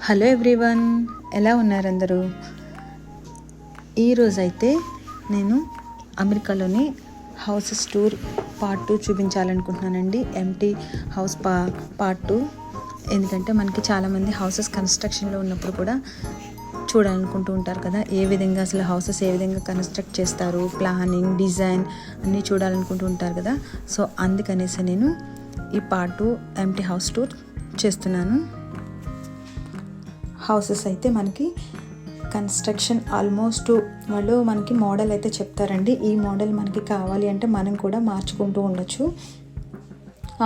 Hello everyone, ఎలా ఉన్నారు అందరూ? ఈరోజైతే నేను అమెరికాలోని హౌసెస్ టూర్ పార్ట్ 2 చూపించాలనుకుంటున్నానండి. Empty house part 2. ఎందుకంటే మనకి చాలామంది హౌసెస్ కన్స్ట్రక్షన్లో ఉన్నప్పుడు కూడా చూడాలనుకుంటూ ఉంటారు కదా, ఏ విధంగా అసలు హౌసెస్ ఏ విధంగా కన్స్ట్రక్ట్ చేస్తారు, ప్లానింగ్, డిజైన్ అన్నీ చూడాలనుకుంటూ ఉంటారు కదా. సో అందుకనేసి నేను ఈ పార్ట్ 2 ఎంటీ హౌస్ టూర్ చేస్తున్నాను. హౌసెస్ అయితే మనకి కన్స్ట్రక్షన్ ఆల్మోస్ట్ వాళ్ళు మనకి మోడల్ అయితే చెప్తారండి. ఈ మోడల్ మనకి కావాలి అంటే మనం కూడా మార్చుకుంటూ ఉండొచ్చు.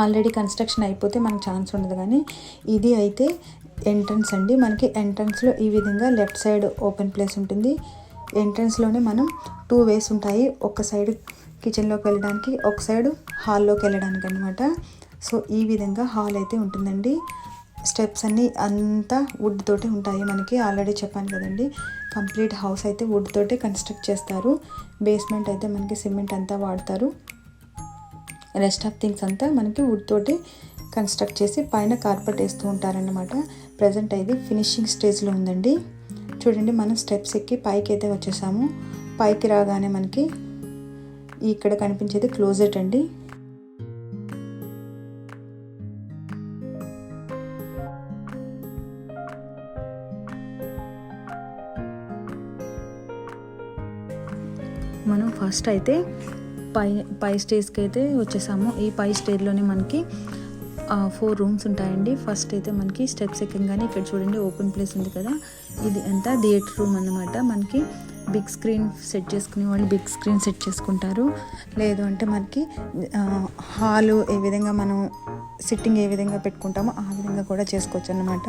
ఆల్రెడీ కన్స్ట్రక్షన్ అయిపోతే మనకు ఛాన్స్ ఉండదు. కానీ ఇది అయితే ఎంట్రన్స్ అండి. మనకి ఎంట్రన్స్లో ఈ విధంగా లెఫ్ట్ సైడ్ ఓపెన్ ప్లేస్ ఉంటుంది. ఎంట్రన్స్లోనే మనం 2 వేస్ ఉంటాయి. ఒక సైడ్ కిచెన్లోకి వెళ్ళడానికి, ఒక సైడ్ హాల్లోకి వెళ్ళడానికి అనమాట. సో ఈ విధంగా హాల్ అయితే ఉంటుందండి. స్టెప్స్ అన్నీ అంతా వుడ్ తోటి ఉంటాయి. మనకి ఆల్రెడీ చెప్పాను కదండి, కంప్లీట్ హౌస్ అయితే వుడ్ తోటే కన్స్ట్రక్ట్ చేస్తారు. బేస్మెంట్ అయితే మనకి సిమెంట్ అంతా వాడతారు. రెస్ట్ ఆఫ్ థింగ్స్ అంతా మనకి వుడ్ తోటి కన్స్ట్రక్ట్ చేసి పైన కార్పెట్ వేస్తూ ఉంటారన్నమాట. ప్రజెంట్ అయితే ఫినిషింగ్ స్టేజ్లో ఉందండి. చూడండి, మనం స్టెప్స్ ఎక్కి పైకి అయితే వచ్చేసాము. పైకి రాగానే మనకి ఇక్కడ కనిపించేది క్లోజెట్ అండి. మనం ఫస్ట్ అయితే పై స్టేజ్కి అయితే వచ్చేసాము. ఈ పై స్టేజ్లోనే మనకి 4 రూమ్స్ ఉంటాయండి. ఫస్ట్ అయితే మనకి స్టెప్స్ ఎక్కగానే ఇక్కడ చూడండి ఓపెన్ ప్లేస్ ఉంది కదా, ఇది అంతా థియేటర్ రూమ్ అన్నమాట. మనకి బిగ్ స్క్రీన్ సెట్ చేసుకునే వాళ్ళు బిగ్ స్క్రీన్ సెట్ చేసుకుంటారు. లేదు అంటే మనకి హాలు ఏ విధంగా మనం సిట్టింగ్ ఏ విధంగా పెట్టుకుంటామో ఆ విధంగా కూడా చేసుకోవచ్చు అన్నమాట.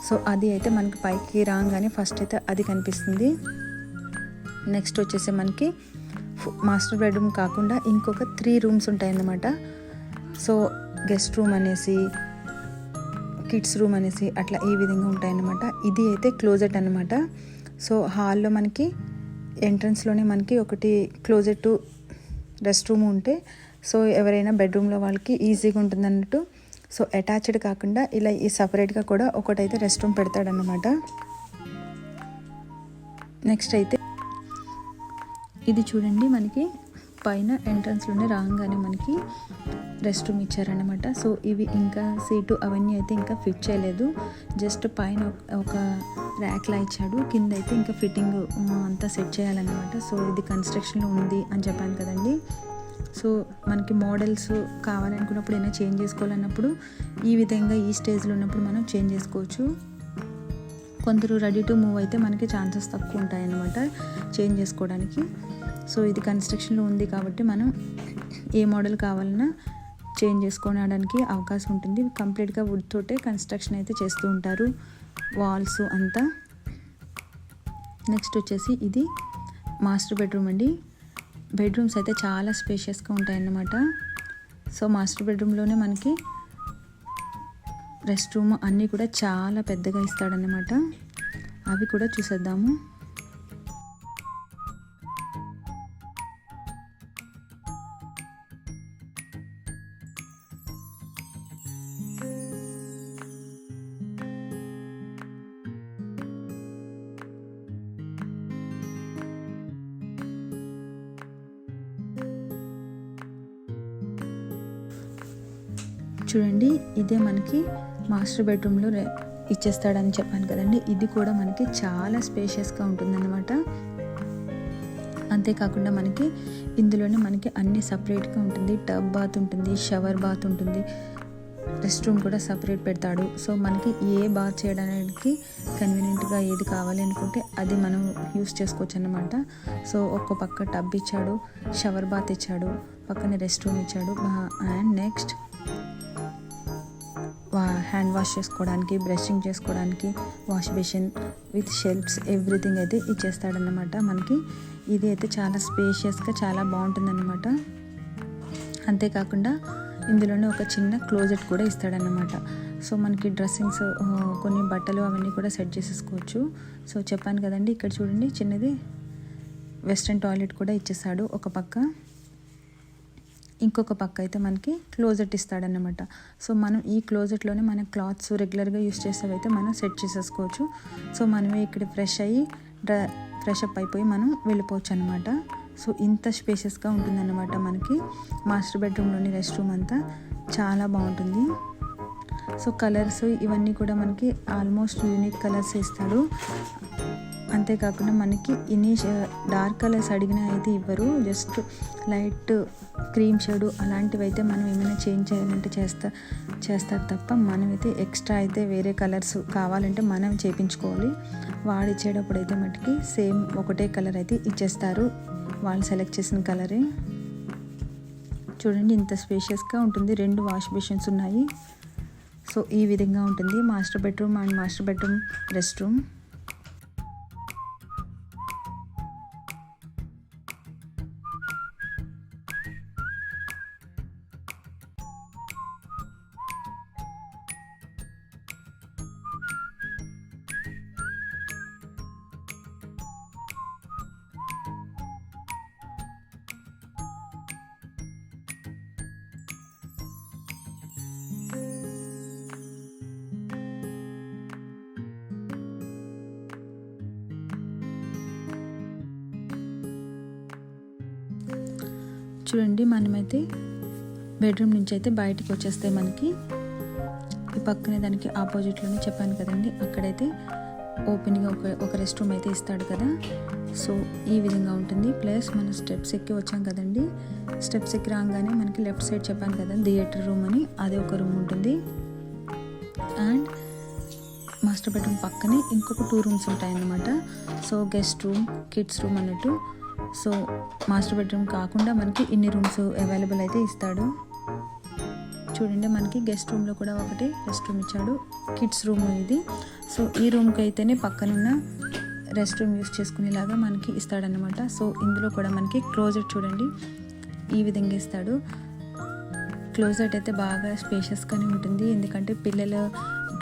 సో అది అయితే మనకి పైకి రాగానే ఫస్ట్ అయితే అది కనిపిస్తుంది. నెక్స్ట్ వచ్చేసి మనకి మాస్టర్ బెడ్రూమ్ కాకుండా ఇంకొక 3 రూమ్స్ ఉంటాయన్నమాట. సో గెస్ట్ రూమ్ అనేసి, కిడ్స్ రూమ్ అనేసి అట్లా ఈ విధంగా ఉంటాయన్నమాట. ఇది అయితే క్లోజెట్ అన్నమాట. సో హాల్లో మనకి ఎంట్రన్స్లోనే మనకి ఒకటి క్లోజెట్, రెస్ట్ రూమ్ ఉంటే సో ఎవరైనా బెడ్రూమ్లో వాళ్ళకి ఈజీగా ఉంటుంది అన్నట్టు. సో అటాచ్డ్ కాకుండా ఇలా ఈ సపరేట్గా కూడా ఒకటైతే రెస్ట్ రూమ్ పెడతాడన్నమాట. నెక్స్ట్ అయితే ఇది చూడండి, మనకి పైన ఎంట్రన్స్లోనే రాగానే మనకి రెస్ట్ రూమ్ ఇచ్చారన్నమాట. సో ఇవి ఇంకా సీటు అవన్నీ అయితే ఇంకా ఫిట్ చేయలేదు. జస్ట్ పైన ఒక ర్యాక్లా ఇచ్చాడు, కింద అయితే ఇంకా ఫిట్టింగ్ అంతా సెట్ చేయాలన్నమాట. సో ఇది కన్స్ట్రక్షన్లో ఉంది అని చెప్పాను కదండి. సో మనకి మోడల్స్ కావాలనుకున్నప్పుడు ఏమైనా చేంజ్ చేసుకోవాలన్నప్పుడు ఈ విధంగా ఈ స్టేజ్లో ఉన్నప్పుడు మనం చేంజ్ చేసుకోవచ్చు. కొందరు రెడీ టు మూవ్ అయితే మనకి ఛాన్సెస్ తక్కువ ఉంటాయన్నమాట చేంజ్ చేసుకోవడానికి. సో ఇది కన్స్ట్రక్షన్లో ఉంది కాబట్టి మనం ఏ మోడల్ కావాలన్నా చేంజ్ చేసుకోవడానికి అవకాశం ఉంటుంది. కంప్లీట్గా వుడ్ తోటే కన్స్ట్రక్షన్ అయితే చేస్తూ ఉంటారు, వాల్స్ అంతా. నెక్స్ట్ వచ్చేసి ఇది మాస్టర్ బెడ్రూమ్ అండి. బెడ్రూమ్స్ అయితే చాలా స్పేషియస్గా ఉంటాయన్నమాట. సో మాస్టర్ బెడ్రూమ్లోనే మనకి రెస్ట్ రూమ్ అన్నీ కూడా చాలా పెద్దగా ఇస్తాడన్నమాట. అవి కూడా చూసేద్దాము. చూడండి, ఇదే మనకి మాస్టర్ బెడ్రూమ్లో ఇచ్చేస్తాడని చెప్పాను కదండి. ఇది కూడా మనకి చాలా స్పేషియస్గా ఉంటుందన్నమాట. అంతేకాకుండా మనకి ఇందులోనే మనకి అన్ని సపరేట్గా ఉంటుంది. టబ్ బాత్ ఉంటుంది, షవర్ బాత్ ఉంటుంది, రెస్ట్ రూమ్ కూడా సపరేట్ పెడతాడు. సో మనకి ఏ బాత్ చేయడానికి కన్వీనియంట్గా ఏది కావాలి అనుకుంటే అది మనం యూస్ చేసుకోవచ్చు అన్నమాట. సో ఒక్క పక్క టబ్ ఇచ్చాడు, షవర్ బాత్ ఇచ్చాడు, పక్కనే రెస్ట్ రూమ్ ఇచ్చాడు. అండ్ నెక్స్ట్ హ్యాండ్ వాష్ చేసుకోవడానికి, బ్రషింగ్ చేసుకోవడానికి wash basin with shelves everything అయితే ఇచ్చేస్తాడన్నమాట మనకి. ఇది అయితే చాలా స్పేషియస్గా చాలా బాగుంటుందన్నమాట. అంతేకాకుండా ఇందులోనే ఒక చిన్న క్లోజెట్ కూడా ఇస్తాడన్నమాట. సో మనకి డ్రెస్సింగ్స్, కొన్ని బట్టలు అవన్నీ కూడా సెట్ చేసేసుకోవచ్చు. సో చెప్పాను కదండి, ఇక్కడ చూడండి చిన్నది వెస్ట్రన్ టాయిలెట్ కూడా ఇచ్చేసాడు ఒక పక్క. ఇంకొక పక్క అయితే మనకి క్లోజెట్ ఇస్తాడన్నమాట. సో మనం ఈ క్లోజెట్లోనే మన క్లాత్స్ రెగ్యులర్గా యూస్ చేసేవైతే మనం సెట్ చేసేసుకోవచ్చు. సో మనమే ఇక్కడ ఫ్రెష్ అప్ అయిపోయి మనం వెళ్ళిపోవచ్చు అనమాట. సో ఇంత స్పేషియస్గా ఉంటుందన్నమాట మనకి మాస్టర్ బెడ్రూమ్లోని రెస్ట్ రూమ్ అంతా చాలా బాగుంటుంది. సో కలర్స్ ఇవన్నీ కూడా మనకి ఆల్మోస్ట్ యూనిక్ కలర్స్ ఇస్తాడు. అంతేకాకుండా మనకి డార్క్ కలర్స్ అడిగినా అయితే ఇవ్వరు. జస్ట్ లైట్ క్రీమ్ షేడు అలాంటివి అయితే మనం ఏమైనా చేంజ్ చేయాలంటే చేస్తారు తప్ప మనమైతే ఎక్స్ట్రా అయితే వేరే కలర్స్ కావాలంటే మనం చేయించుకోవాలి. వాడు ఇచ్చేటప్పుడు అయితే మటుకి సేమ్ ఒకటే కలర్ అయితే ఇచ్చేస్తారు, వాళ్ళు సెలెక్ట్ చేసిన కలరే. చూడండి ఇంత స్పేషియస్గా ఉంటుంది. 2 వాష్ బేసిన్స్ ఉన్నాయి. సో ఈ విధంగా ఉంటుంది master bedroom and master bedroom rest room. చూడండి మనమైతే బెడ్రూమ్ నుంచి అయితే బయటకు వచ్చేస్తే మనకి ఈ పక్కనే దానికి ఆపోజిట్లోనే చెప్పాను కదండి, అక్కడైతే ఓపెన్గా ఒక రెస్ట్ రూమ్ అయితే ఇస్తాడు కదా. సో ఈ విధంగా ఉంటుంది. ప్లస్ మనం స్టెప్స్ ఎక్కి వచ్చాం కదండి, స్టెప్స్ ఎక్కి రాగానే మనకి లెఫ్ట్ సైడ్ చెప్పాను కదా థియేటర్ రూమ్ అని, అదే ఒక రూమ్ ఉంటుంది. అండ్ మాస్టర్ బెడ్రూమ్ పక్కనే ఇంకొక 2 రూమ్స్ ఉంటాయన్నమాట. So guest room, kids room అన్నట్టు. సో మాస్టర్ బెడ్రూమ్ కాకుండా మనకి ఇన్ని రూమ్స్ అవైలబుల్ అయితే ఇస్తాడు. చూడండి మనకి గెస్ట్ రూమ్లో కూడా ఒకటి రెస్ట్ రూమ్ ఇచ్చాడు, కిడ్స్ రూమ్ ఇది. సో ఈ రూమ్కి అయితేనే పక్కనున్న రెస్ట్ రూమ్ యూస్ చేసుకునేలాగా మనకి ఇస్తాడనమాట. సో ఇందులో కూడా మనకి క్లోజెట్ చూడండి ఈ విధంగా ఇస్తాడు. క్లోజెట్ అయితే బాగా స్పేషియస్గానే ఉంటుంది, ఎందుకంటే పిల్లల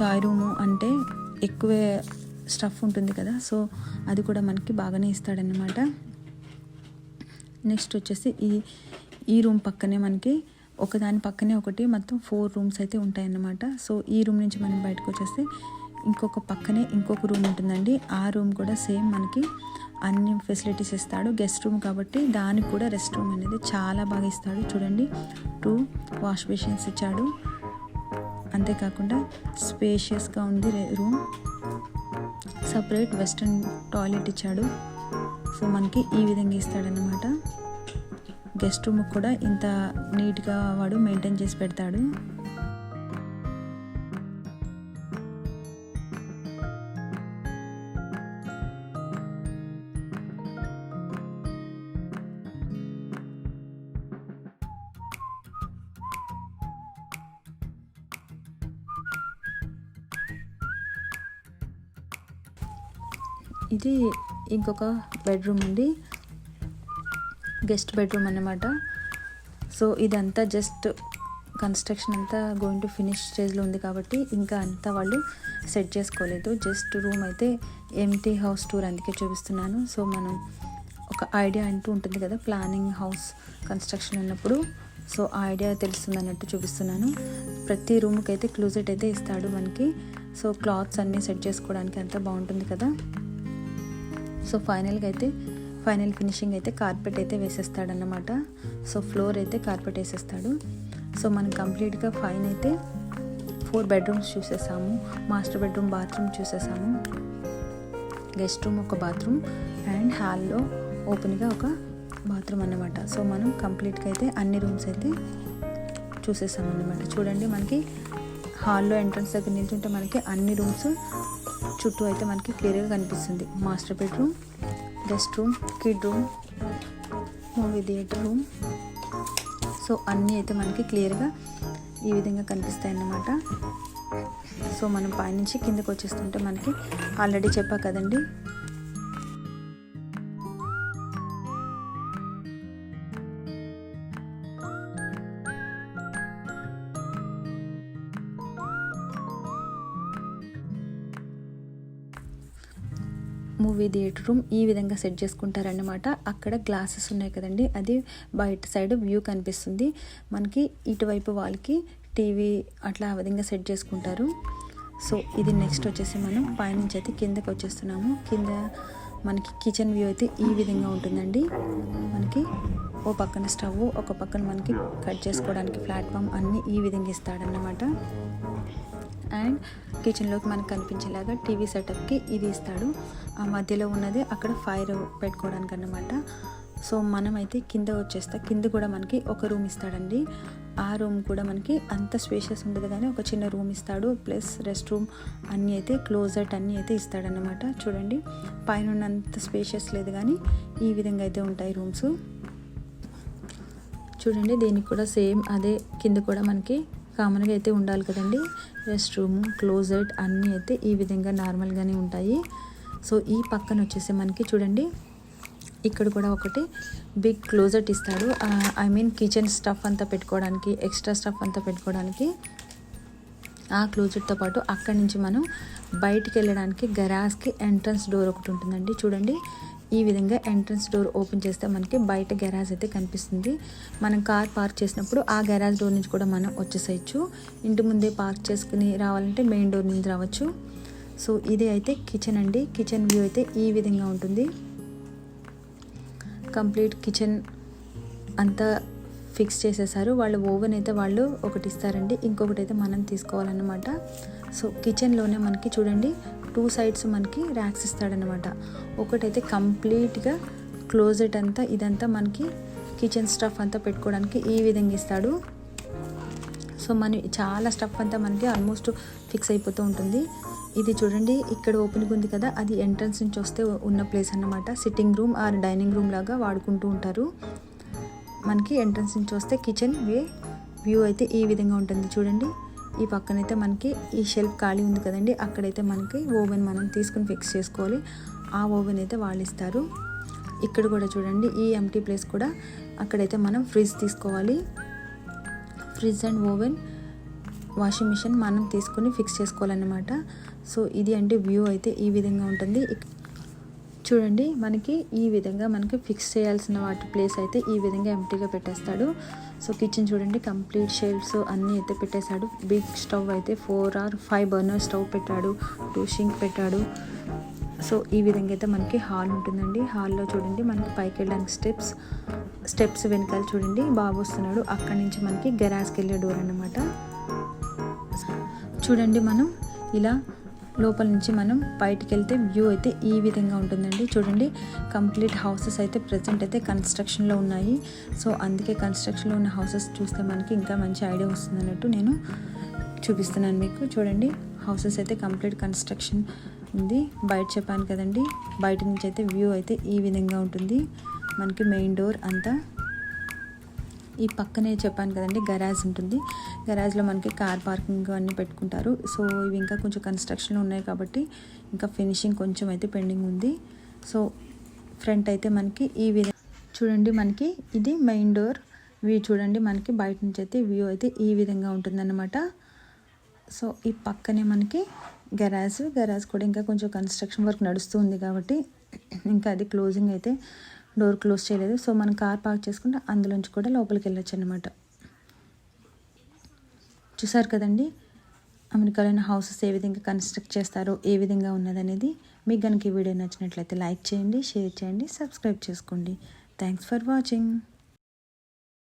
టాయ్ రూము అంటే ఎక్కువే స్టఫ్ ఉంటుంది కదా. సో అది కూడా మనకి బాగానే ఇస్తాడనమాట. నెక్స్ట్ వచ్చేసి ఈ రూమ్ పక్కనే మనకి ఒకదాని పక్కనే ఒకటి మొత్తం 4 రూమ్స్ అయితే ఉంటాయన్నమాట. సో ఈ రూమ్ నుంచి మనం బయటకు వచ్చేస్తే ఇంకొక పక్కనే ఇంకొక రూమ్ ఉంటుందండి. ఆ రూమ్ కూడా సేమ్ మనకి అన్ని ఫెసిలిటీస్ ఇస్తాడు. గెస్ట్ రూమ్ కాబట్టి దానికి కూడా రెస్ట్ రూమ్ అనేది చాలా బాగా ఇస్తాడు. చూడండి 2 వాష్ బేసిన్స్ ఇచ్చాడు. అంతేకాకుండా స్పేషియస్గా ఉంది రూమ్. సపరేట్ వెస్ట్రన్ టాయిలెట్ ఇచ్చాడు. సో మనకి ఈ విధంగా ఇస్తాడన్నమాట. గెస్ట్ రూమ్ కూడా ఇంత నీట్గా వాడు మెయింటైన్ చేసి పెడతాడు. ఇది ఇంకొక బెడ్రూమ్ అండి, గెస్ట్ బెడ్రూమ్ అన్నమాట. సో ఇదంతా జస్ట్ కన్స్ట్రక్షన్ అంతా గోయింగ్ టు ఫినిష్ స్టేజ్లో ఉంది కాబట్టి ఇంకా అంతా వాళ్ళు సెట్ చేసుకోలేదు. జస్ట్ రూమ్ అయితే ఎంటీ హౌస్ టూర్ అందుకే చూపిస్తున్నాను. సో మనం ఒక ఐడియా అంటూ ఉంటుంది కదా ప్లానింగ్ హౌస్ కన్స్ట్రక్షన్ ఉన్నప్పుడు, సో ఆ ఐడియా తెలుస్తుంది అన్నట్టు చూపిస్తున్నాను. ప్రతి రూమ్కి అయితే క్లోజెట్ అయితే ఇస్తాడు మనకి. సో క్లాత్స్ అన్నీ సెట్ చేసుకోవడానికి అంతా బాగుంటుంది కదా. సో ఫైనల్ ఫినిషింగ్ అయితే కార్పెట్ అయితే వేసేస్తాడన్నమాట. సో ఫ్లోర్ అయితే కార్పెట్ వేసేస్తాడు. సో మనం కంప్లీట్గా ఫైన్ అయితే 4 బెడ్రూమ్స్ చూసేసాము. మాస్టర్ బెడ్రూమ్, బాత్రూమ్ చూసేసాము, గెస్ట్ రూమ్ ఒక బాత్రూమ్ అండ్ హాల్లో ఓపెన్గా ఒక బాత్రూమ్ అన్నమాట. సో మనం కంప్లీట్గా అయితే అన్ని రూమ్స్ అయితే చూసేసాము అన్నమాట. చూడండి మనకి హాల్లో ఎంట్రన్స్ దగ్గర నిల్చుంటే మనకి అన్ని రూమ్స్ చుట్టూ అయితే మనకి క్లియర్గా కనిపిస్తుంది. Master bedroom, guest room, kid room, movie theatre room. So అన్నీ అయితే మనకి క్లియర్గా ఈ విధంగా కనిపిస్తాయి అన్నమాట. సో మనం పైనుంచి కిందకు వచ్చేస్తుంటే మనకి ఆల్రెడీ చెప్పా కదండి మూవీ థియేటర్ రూమ్ ఈ విధంగా సెట్ చేసుకుంటారన్నమాట. అక్కడ గ్లాసెస్ ఉన్నాయి కదండి, అది బయట సైడ్ వ్యూ కనిపిస్తుంది మనకి. ఇటువైపు వాళ్ళకి టీవీ అట్లా ఆ విధంగా సెట్ చేసుకుంటారు. సో ఇది నెక్స్ట్ వచ్చేసి మనం పైనుంచి అయితే కిందకి వచ్చేస్తున్నాము. కింద మనకి కిచెన్ వ్యూ అయితే ఈ విధంగా ఉంటుందండి. మనకి ఓ పక్కన స్టవ్, ఒక పక్కన మనకి కట్ చేసుకోవడానికి ప్లాట్ఫామ్ అన్నీ ఈ విధంగా ఇస్తాడన్నమాట. అండ్ కిచెన్లోకి మనకు కనిపించేలాగా టీవీ సెటప్కి ఇది ఇస్తాడు. ఆ మధ్యలో ఉన్నది అక్కడ ఫైర్ పెట్టుకోవడానికి అన్నమాట. సో మనమైతే కింద వచ్చేస్తా. కింద కూడా మనకి ఒక రూమ్ ఇస్తాడండి. ఆ రూమ్ కూడా మనకి అంత స్పేషియస్ ఉండదు కానీ ఒక చిన్న రూమ్ ఇస్తాడు, ప్లస్ రెస్ట్ రూమ్ అన్నీ అయితే క్లోజెట్ అన్నీ అయితే ఇస్తాడన్నమాట. చూడండి, పైన ఉన్నంత స్పేషియస్ లేదు కానీ ఈ విధంగా అయితే ఉంటాయి రూమ్స్. చూడండి, దీనికి కూడా సేమ్ అదే, కింద కూడా మనకి కామన్గా అయితే ఉండాలి కదండి. రెస్ట్ రూమ్, క్లోజెట్ అన్నీ అయితే ఈ విధంగా నార్మల్గానే ఉంటాయి. సో ఈ పక్కన వచ్చేసి మనకి చూడండి, ఇక్కడ కూడా ఒకటి బిగ్ క్లోజెట్ ఇస్తాడు. ఐ మీన్ కిచెన్ స్టఫ్ అంతా పెట్టుకోవడానికి, ఎక్స్ట్రా స్టఫ్ అంతా పెట్టుకోవడానికి. ఆ క్లోజెట్తో పాటు అక్కడి నుంచి మనం బయటికి వెళ్ళడానికి గరాజ్కి ఎంట్రన్స్ డోర్ ఒకటి ఉంటుందండి. చూడండి, ఈ విధంగా ఎంట్రన్స్ డోర్ ఓపెన్ చేస్తే మనకి బయట గరాజ్ అయితే కనిపిస్తుంది. మనం కార్ పార్క్ చేసినప్పుడు ఆ గరాజ్ డోర్ నుంచి కూడా మనం వచ్చేసేయచ్చు. ఇంటి ముందే పార్క్ చేసుకుని రావాలంటే మెయిన్ డోర్ నుంచి రావచ్చు. సో ఇది అయితే కిచెన్ అండి. కిచెన్ వ్యూ అయితే ఈ విధంగా ఉంటుంది. కంప్లీట్ కిచెన్ అంతా ఫిక్స్ చేసేసారు వాళ్ళు. ఓవెన్ అయితే వాళ్ళు ఒకటి ఇస్తారండి, ఇంకొకటి అయితే మనం తీసుకోవాలన్నమాట. సో కిచెన్లోనే మనకి చూడండి 2 సైడ్స్ మనకి ర్యాక్స్ ఇస్తాడనమాట. ఒకటైతే కంప్లీట్గా క్లోజెట్ అంతా, ఇదంతా మనకి కిచెన్ స్టఫ్ అంతా పెట్టుకోవడానికి ఈ విధంగా ఇస్తాడు. సో మన చాలా స్టఫ్ అంతా మనకి ఆల్మోస్ట్ ఫిక్స్ అయిపోతూ ఉంటుంది. ఇది చూడండి, ఇక్కడ ఓపెన్గా ఉంది కదా, అది ఎంట్రన్స్ నుంచి వస్తే ఉన్న ప్లేస్ అన్నమాట. Sitting room or dining room లాగా వాడుకుంటూ ఉంటారు. మనకి ఎంట్రన్స్ నుంచి వస్తే కిచెన్ వ్యూ అయితే ఈ విధంగా ఉంటుంది. చూడండి, ఈ పక్కనైతే మనకి ఈ షెల్ఫ్ ఖాళీ ఉంది కదండి, అక్కడైతే మనకి ఓవెన్ మనం తీసుకుని ఫిక్స్ చేసుకోవాలి. ఆ ఓవెన్ అయితే వాళ్ళు ఇస్తారు. ఇక్కడ కూడా చూడండి, ఈ ఎంటీ ప్లేస్ కూడా అక్కడైతే మనం ఫ్రిడ్జ్ తీసుకోవాలి. Fridge and oven, washing machine మనం తీసుకుని ఫిక్స్ చేసుకోవాలన్నమాట. సో ఇది అంటే వ్యూ అయితే ఈ విధంగా ఉంటుంది. చూడండి, మనకి ఈ విధంగా మనకి ఫిక్స్ చేయాల్సిన వాటి ప్లేస్ అయితే ఈ విధంగా ఎంటీగా పెట్టేస్తాడు. సో కిచెన్ చూడండి, కంప్లీట్ షెల్ఫ్స్ అన్నీ అయితే పెట్టేశాడు. బిగ్ స్టవ్ అయితే 4 or 5 బర్నర్ స్టవ్ పెట్టాడు, 2 షింక్ పెట్టాడు. సో ఈ విధంగా అయితే మనకి హాల్ ఉంటుందండి. హాల్లో చూడండి, మనకి పైకి వెళ్ళడానికి స్టెప్స్ వెనకాల చూడండి బాబు వస్తున్నాడు. అక్కడి నుంచి మనకి గరాజ్కి వెళ్ళే డోర్ అన్నమాట. చూడండి, మనం ఇలా లోపల నుంచి మనం బయటికి వెళ్తే వ్యూ అయితే ఈ విధంగా ఉంటుందండి. చూడండి, కంప్లీట్ హౌసెస్ అయితే ప్రజెంట్ అయితే కన్స్ట్రక్షన్లో ఉన్నాయి. సో అందుకే కన్స్ట్రక్షన్లో ఉన్న హౌసెస్ చూస్తే మనకి ఇంకా మంచి ఐడియా వస్తుంది అన్నట్టు నేను చూపిస్తున్నాను మీకు. చూడండి, హౌసెస్ అయితే కంప్లీట్ కన్స్ట్రక్షన్ ఉంది. బయట చెప్పాను కదండి, బయట నుంచి అయితే వ్యూ అయితే ఈ విధంగా ఉంటుంది. మనకి మెయిన్ డోర్ అంతా ఈ పక్కనే చెప్పాను కదండి గరాజ్ ఉంటుంది. గరాజ్లో మనకి కార్ పార్కింగ్ అన్నీ పెట్టుకుంటారు. సో ఇవి ఇంకా కొంచెం కన్స్ట్రక్షన్లో ఉన్నాయి కాబట్టి ఇంకా ఫినిషింగ్ కొంచెం అయితే పెండింగ్ ఉంది. సో ఫ్రంట్ అయితే మనకి ఈ విధంగా చూడండి, మనకి ఇది మెయిన్ డోర్ వ్యూ. చూడండి, మనకి బయట నుంచి అయితే వ్యూ అయితే ఈ విధంగా ఉంటుందన్నమాట. సో ఈ పక్కనే మనకి గరాజ్ కూడా ఇంకా కొంచెం కన్స్ట్రక్షన్ వర్క్ నడుస్తూ ఉంది కాబట్టి ఇంకా అది క్లోజింగ్ అయితే డోర్ క్లోజ్ చేయలేదు. సో మనం కార్ పార్క్ చేసుకుంటే అందులోంచి కూడా లోపలికి వెళ్ళొచ్చు అనమాట. చూసారు కదండి, అమెరికాలోని హౌసెస్ ఏ విధంగా కన్స్ట్రక్ట్ చేస్తారో, ఏ విధంగా ఉన్నదనేది. మీకు కనుక ఈ వీడియో నచ్చినట్లయితే లైక్ చేయండి, షేర్ చేయండి, సబ్స్క్రైబ్ చేసుకోండి. Thanks for watching.